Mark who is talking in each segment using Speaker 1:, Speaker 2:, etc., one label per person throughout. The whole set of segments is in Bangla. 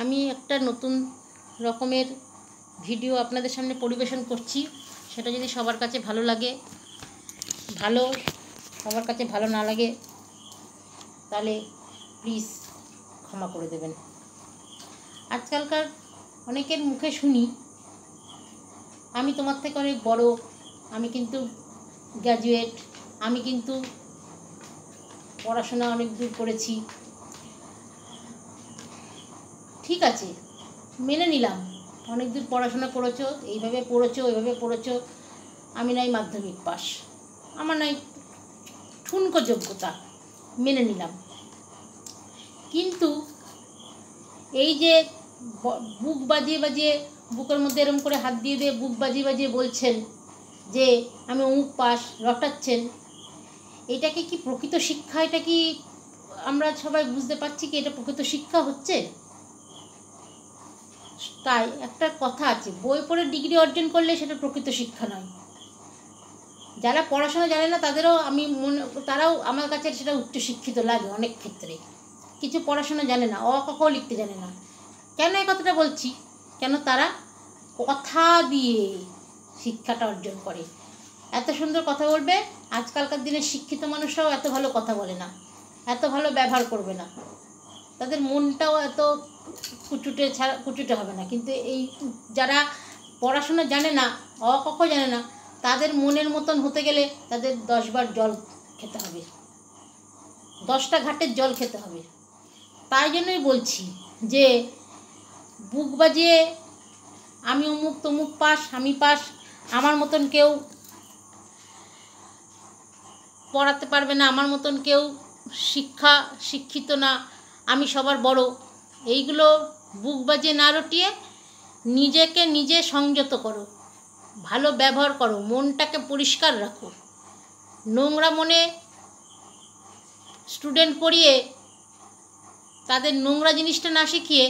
Speaker 1: আমি একটা নতুন রকমের ভিডিও আপনাদের সামনে পরিবেশন করছি। সেটা যদি সবার কাছে ভালো লাগে ভালো, সবার কাছে ভালো না লাগে তাহলে প্লিজ ক্ষমা করে দেবেন। আজকালকার অনেকের মুখে শুনি আমি তোমার থেকে অনেক বড়, আমি কিন্তু গ্র্যাজুয়েট, আমি কিন্তু পড়াশোনা অনেক দূর করেছি। ঠিক আছে, মেনে নিলাম অনেক দূর পড়াশোনা করেছো, এইভাবে পড়েছো ওইভাবে পড়েছো। আমি নাই মাধ্যমিক পাস, আমার নাই ঠুনকো যোগ্যতা, মেনে নিলাম। কিন্তু এই যে বুক বাজিয়ে বাজিয়ে, বুকের মধ্যে এরম করে হাত দিয়ে দিয়ে বুক বাজিয়ে বাজিয়ে বলছেন যে আমি অমুক পাস, রটাচ্ছেন, এটাকে কি প্রকৃত শিক্ষা? এটা কি আমরা সবাই বুঝতে পারছি কি এটা প্রকৃত শিক্ষা হচ্ছে? তাই একটা কথা আছে, বই পড়ে ডিগ্রি অর্জন করলে সেটা প্রকৃত শিক্ষা নয়। যারা পড়াশোনা জানে না তাদেরও আমি তারাও আমার কাছে সেটা উচ্চশিক্ষিত লাগে অনেক ক্ষেত্রে। কিছু পড়াশোনা জানে না, অ ক খ লিখতে জানে না। কেন এই কথাটা বলছি? কেন তারা কথা দিয়ে শিক্ষাটা অর্জন করে। এত সুন্দর কথা বলবে, আজকালকার দিনে শিক্ষিত মানুষরাও এত ভালো কথা বলে না, এত ভালো ব্যবহার করবে না, তাদের মনটাও এত কুচুটে হবে না। কিন্তু এই যারা পড়াশোনা জানে না, অ ক খ জানে না, তাদের মনের মতন হতে গেলে তাদের 10 বার জল খেতে হবে, 10টা ঘাটের জল খেতে হবে। তাই জন্যই বলছি যে বুক বাজিয়ে আমি অমুক তমুক পাস, আমি পাস, আমার মতন কেউ পড়াতে পারবে না, আমার মতন কেউ শিক্ষিত না, আমি সবার বড়, এইগুলো বুক বাজিয়ে না রটিয়ে নিজেকে নিজে সংযত করো, ভালো ব্যবহার করো, মনটাকে পরিষ্কার রাখো। নোংরা মনে স্টুডেন্ট পড়িয়ে তাদের নোংরা জিনিসটা না শিখিয়ে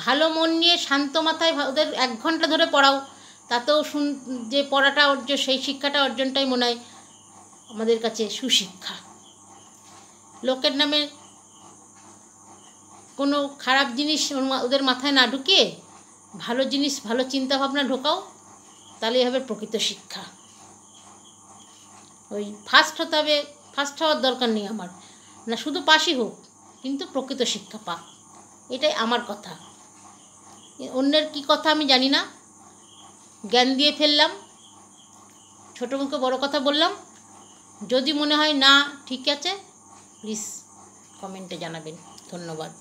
Speaker 1: ভালো মন নিয়ে শান্ত মাথায় ওদের 1 ঘন্টা ধরে পড়াও, তাতেও যে পড়াটা অর্জন, সেই শিক্ষাটা অর্জনটাই মনে হয় আমাদের কাছে সুশিক্ষা। লোকের নামে কোনো খারাপ জিনিস ওদের মাথায় না ঢুকিয়ে ভালো জিনিস, ভালো চিন্তাভাবনা ঢোকাও, তাহলেই হবে প্রকৃত শিক্ষা। ওই ফার্স্ট হতে হবে, ফার্স্ট হওয়ার দরকার নেই আমার, না শুধু পাশই হোক, কিন্তু প্রকৃত শিক্ষা পাক, এটাই আমার কথা। অন্যের কি কথা আমি জানি না, জ্ঞান দিয়ে ফেললাম, ছোটো মুখে বড় কথা বললাম। যদি মনে হয় না ঠিক আছে, প্লিজ কমেন্টে জানাবেন। ধন্যবাদ।